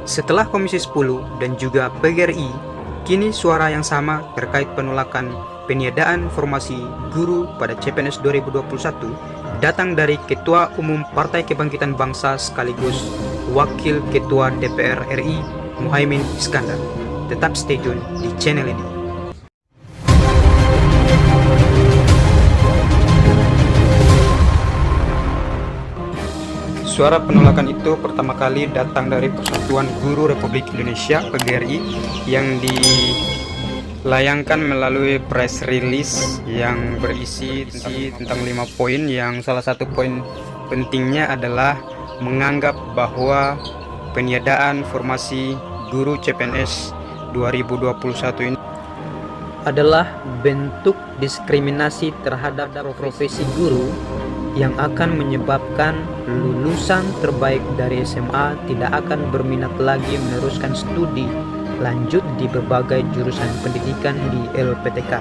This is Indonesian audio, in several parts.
Setelah Komisi 10 dan juga PGRI, kini suara yang sama terkait penolakan peniadaan formasi guru pada CPNS 2021 datang dari Ketua Umum Partai Kebangkitan Bangsa sekaligus Wakil Ketua DPR RI Muhaimin Iskandar. Tetap stay tune di channel ini. Suara penolakan itu pertama kali datang dari Persatuan Guru Republik Indonesia (PGRI) yang dilayangkan melalui press release yang berisi tentang 5 poin, yang salah satu poin pentingnya adalah menganggap bahwa peniadaan formasi guru CPNS 2021 ini adalah bentuk diskriminasi terhadap profesi guru yang akan menyebabkan lulusan terbaik dari SMA tidak akan berminat lagi meneruskan studi lanjut di berbagai jurusan pendidikan di LPTK.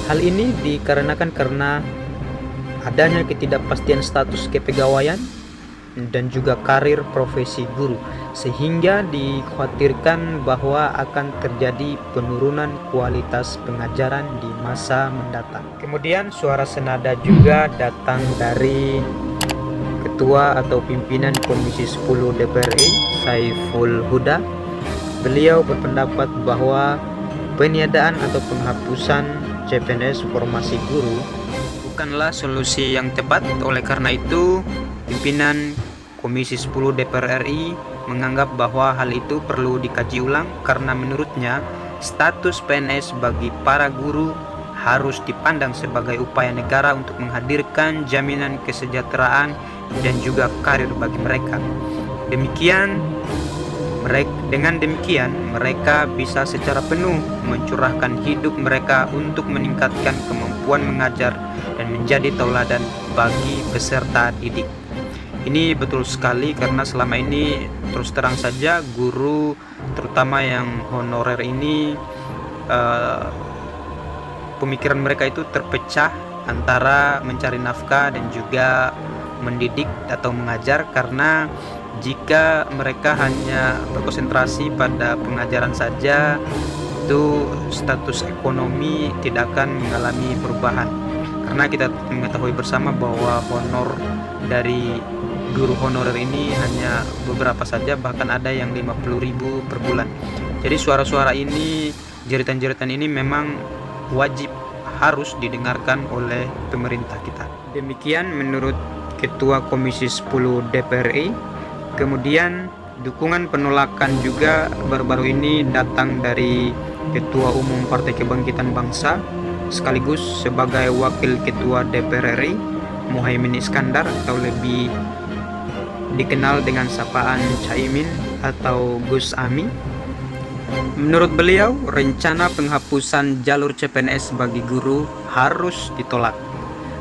Hal ini dikarenakan karena adanya ketidakpastian status kepegawaian dan juga karir profesi guru, sehingga dikhawatirkan bahwa akan terjadi penurunan kualitas pengajaran di masa mendatang. Kemudian suara senada juga datang dari Ketua atau Pimpinan Komisi 10 DPR RI, Saiful Huda. Beliau berpendapat bahwa peniadaan atau penghapusan CPNS formasi guru bukanlah solusi yang tepat. Oleh karena itu, Pimpinan Komisi 10 DPR RI menganggap bahwa hal itu perlu dikaji ulang karena menurutnya status PNS bagi para guru harus dipandang sebagai upaya negara untuk menghadirkan jaminan kesejahteraan dan juga karir bagi mereka. Dengan demikian mereka bisa secara penuh mencurahkan hidup mereka untuk meningkatkan kemampuan mengajar dan menjadi tauladan bagi peserta didik. Ini betul sekali karena selama ini terus terang saja guru terutama yang honorer ini pemikiran mereka itu terpecah antara mencari nafkah dan juga mendidik atau mengajar, karena jika mereka hanya berkonsentrasi pada pengajaran saja itu status ekonomi tidak akan mengalami perubahan, karena kita mengetahui bersama bahwa honor dari guru honorer ini hanya beberapa saja, bahkan ada yang 50.000 per bulan. Jadi suara-suara ini, jeritan-jeritan ini memang wajib harus didengarkan oleh pemerintah kita. Demikian menurut Ketua Komisi 10 DPR RI. Kemudian dukungan penolakan juga baru-baru ini datang dari Ketua Umum Partai Kebangkitan Bangsa sekaligus sebagai Wakil Ketua DPR RI Muhaimin Iskandar, atau lebih dikenal dengan sapaan Caimin atau Gus Ami. Menurut beliau, rencana penghapusan jalur CPNS bagi guru harus ditolak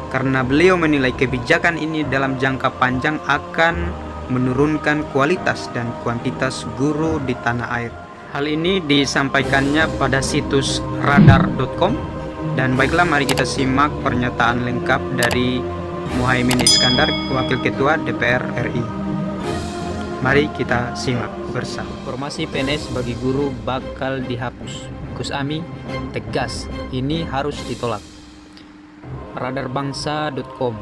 karena beliau menilai kebijakan ini dalam jangka panjang akan menurunkan kualitas dan kuantitas guru di tanah air. Hal ini disampaikannya pada situs radar.com, dan baiklah mari kita simak pernyataan lengkap dari Muhaimin Iskandar, Wakil Ketua DPR RI. Mari kita simak bersama. Formasi PNS bagi guru bakal dihapus. Gus Ami tegas, ini harus ditolak. Radarbangsa.com,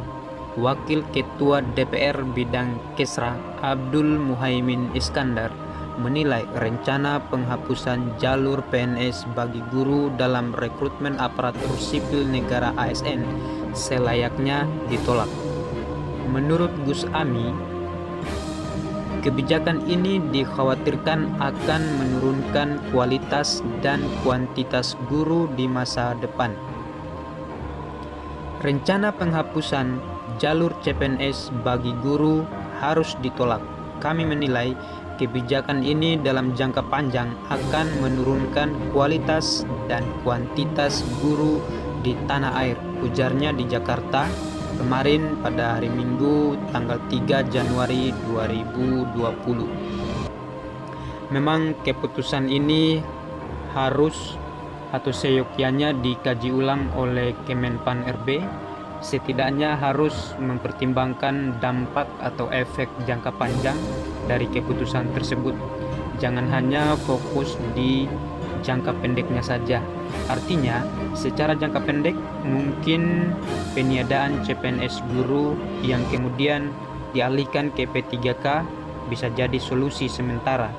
Wakil Ketua DPR bidang Kesra Abdul Muhaimin Iskandar menilai rencana penghapusan jalur PNS bagi guru dalam rekrutmen aparatur sipil negara ASN selayaknya ditolak. Menurut Gus Ami, kebijakan ini dikhawatirkan akan menurunkan kualitas dan kuantitas guru di masa depan. Rencana penghapusan jalur CPNS bagi guru harus ditolak. Kami menilai kebijakan ini dalam jangka panjang akan menurunkan kualitas dan kuantitas guru di tanah air, ujarnya di Jakarta kemarin pada hari Minggu tanggal 3 Januari 2020. Memang keputusan ini harus atau seyogyanya dikaji ulang oleh Kemenpan RB setidaknya harus mempertimbangkan dampak atau efek jangka panjang dari keputusan tersebut. Jangan hanya fokus di jangka pendeknya saja. Artinya, secara jangka pendek mungkin peniadaan CPNS guru yang kemudian dialihkan ke P3K bisa jadi solusi sementara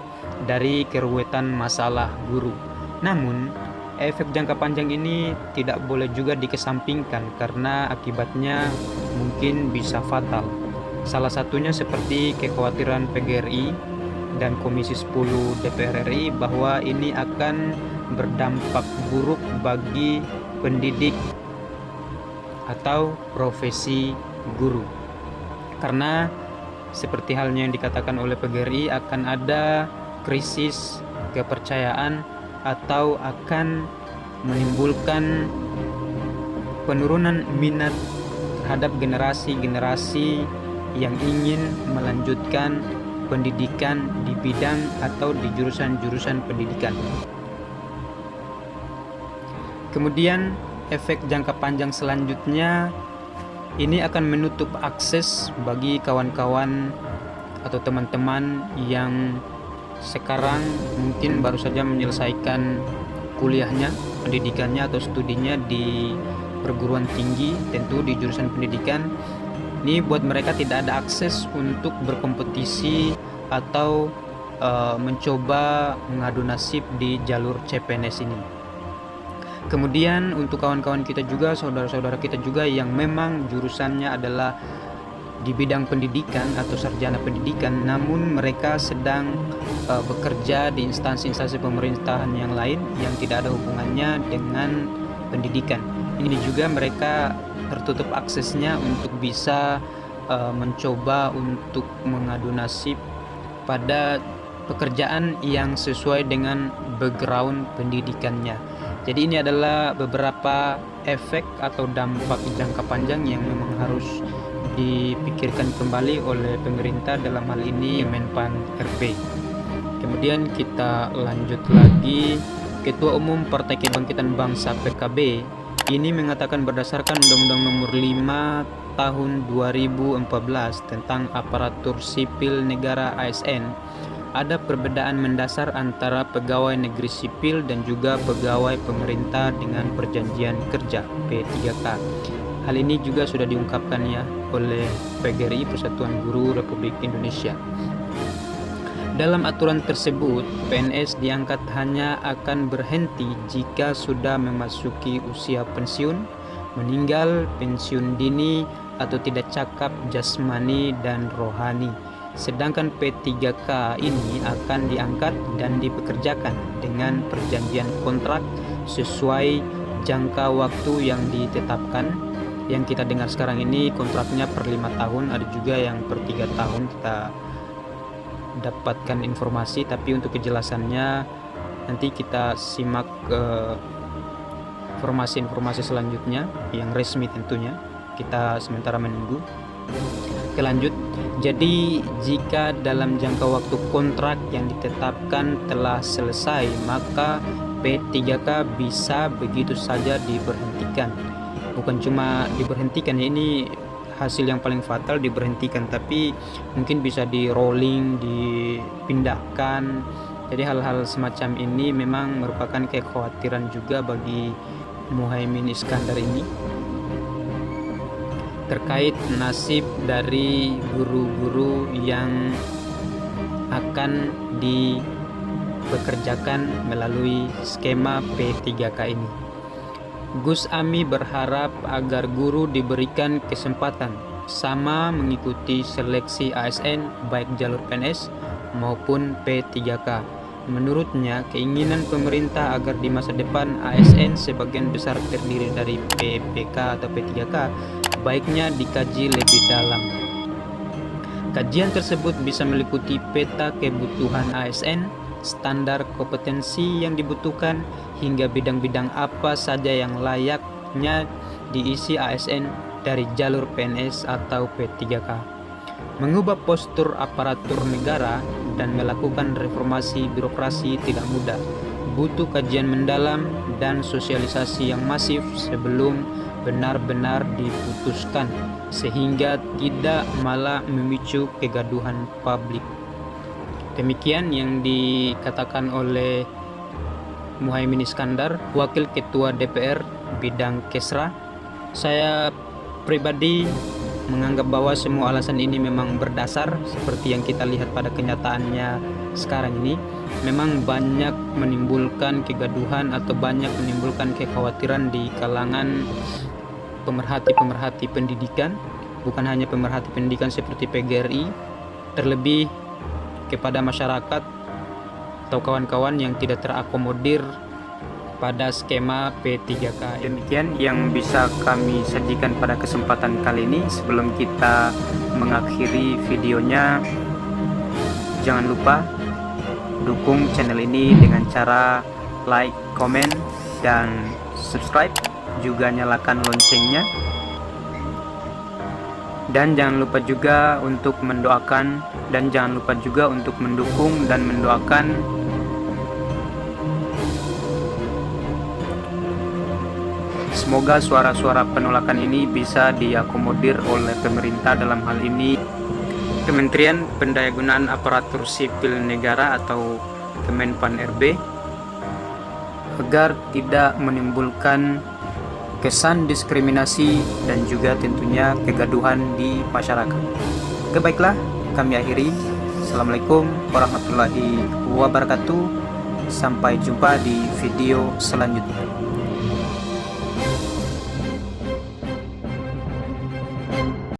dari keruwetan masalah guru. Namun, efek jangka panjang ini tidak boleh juga dikesampingkan karena akibatnya mungkin bisa fatal. Salah satunya seperti kekhawatiran PGRI dan Komisi 10 DPR RI bahwa ini akan berdampak buruk bagi pendidik atau profesi guru. Karena seperti halnya yang dikatakan oleh PGRI akan ada krisis kepercayaan atau akan menimbulkan penurunan minat terhadap generasi-generasi yang ingin melanjutkan pendidikan di bidang atau di jurusan-jurusan pendidikan. Kemudian efek jangka panjang selanjutnya ini akan menutup akses bagi kawan-kawan atau teman-teman yang sekarang mungkin baru saja menyelesaikan kuliahnya, pendidikannya atau studinya di perguruan tinggi, tentu di jurusan pendidikan. Ini buat mereka tidak ada akses untuk berkompetisi atau mencoba mengadu nasib di jalur CPNS ini. Kemudian untuk kawan-kawan kita juga, saudara-saudara kita juga yang memang jurusannya adalah di bidang pendidikan atau sarjana pendidikan, namun mereka sedang bekerja di instansi-instansi pemerintahan yang lain yang tidak ada hubungannya dengan pendidikan. Ini juga mereka tertutup aksesnya untuk bisa mencoba untuk mengadu nasib pada pekerjaan yang sesuai dengan background pendidikannya. Jadi ini adalah beberapa efek atau dampak jangka panjang yang memang harus dipikirkan kembali oleh pemerintah, dalam hal ini Menpan RB. Kemudian kita lanjut lagi. Ketua Umum Partai Kebangkitan Bangsa PKB ini mengatakan berdasarkan Undang-Undang Nomor 5 Tahun 2014 tentang Aparatur Sipil Negara ASN, ada perbedaan mendasar antara pegawai negeri sipil dan juga pegawai pemerintah dengan perjanjian kerja P3K. Hal ini juga sudah diungkapkan ya oleh PGRI, Persatuan Guru Republik Indonesia. Dalam aturan tersebut, PNS diangkat hanya akan berhenti jika sudah memasuki usia pensiun, meninggal, pensiun dini, atau tidak cakap jasmani dan rohani. Sedangkan P3K ini akan diangkat dan dipekerjakan dengan perjanjian kontrak sesuai jangka waktu yang ditetapkan. Yang kita dengar sekarang ini kontraknya per 5 tahun, ada juga yang per 3 tahun kita dapatkan informasi, tapi untuk kejelasannya nanti kita simak informasi-informasi selanjutnya yang resmi tentunya. Kita sementara menunggu. Lanjut. Jadi jika dalam jangka waktu kontrak yang ditetapkan telah selesai, maka P3K bisa begitu saja diberhentikan. Bukan cuma diberhentikan ya, ini hasil yang paling fatal, diberhentikan, tapi mungkin bisa di rolling, dipindahkan. Jadi hal-hal semacam ini memang merupakan kekhawatiran juga bagi Muhaimin Iskandar ini terkait nasib dari guru-guru yang akan dipekerjakan melalui skema P3K ini. Gus Ami berharap agar guru diberikan kesempatan sama mengikuti seleksi ASN baik jalur PNS maupun P3K. Menurutnya, keinginan pemerintah agar di masa depan ASN sebagian besar terdiri dari PPK atau P3K baiknya dikaji lebih dalam. Kajian tersebut bisa meliputi peta kebutuhan ASN, standar kompetensi yang dibutuhkan, hingga bidang-bidang apa saja yang layaknya diisi ASN dari jalur PNS atau P3K. Mengubah postur aparatur negara dan melakukan reformasi birokrasi tidak mudah. butuh kajian mendalam dan sosialisasi yang masif sebelum benar-benar diputuskan, sehingga tidak malah memicu kegaduhan publik. Demikian yang dikatakan oleh Muhaimin Iskandar, Wakil Ketua DPR bidang Kesra. Saya pribadi menganggap bahwa semua alasan ini memang berdasar, seperti yang kita lihat pada kenyataannya sekarang ini. Memang banyak menimbulkan kegaduhan atau banyak menimbulkan kekhawatiran di kalangan pemerhati-pemerhati pendidikan, bukan hanya pemerhati pendidikan seperti PGRI, terlebih kepada masyarakat atau kawan-kawan yang tidak terakomodir pada skema P3K. Demikian yang bisa kami sajikan pada kesempatan kali ini. Sebelum kita mengakhiri videonya, jangan lupa dukung channel ini dengan cara like, komen, dan subscribe, juga nyalakan loncengnya. Dan jangan lupa juga untuk mendoakan, dan jangan lupa juga untuk mendukung dan mendoakan semoga suara-suara penolakan ini bisa diakomodir oleh pemerintah, dalam hal ini Kementerian Pendayagunaan Aparatur Sipil Negara atau Kemenpan RB, agar tidak menimbulkan kesan diskriminasi dan juga tentunya kegaduhan di masyarakat. Oke, baiklah, kami akhiri. Assalamualaikum warahmatullahi wabarakatuh. Sampai jumpa di video selanjutnya.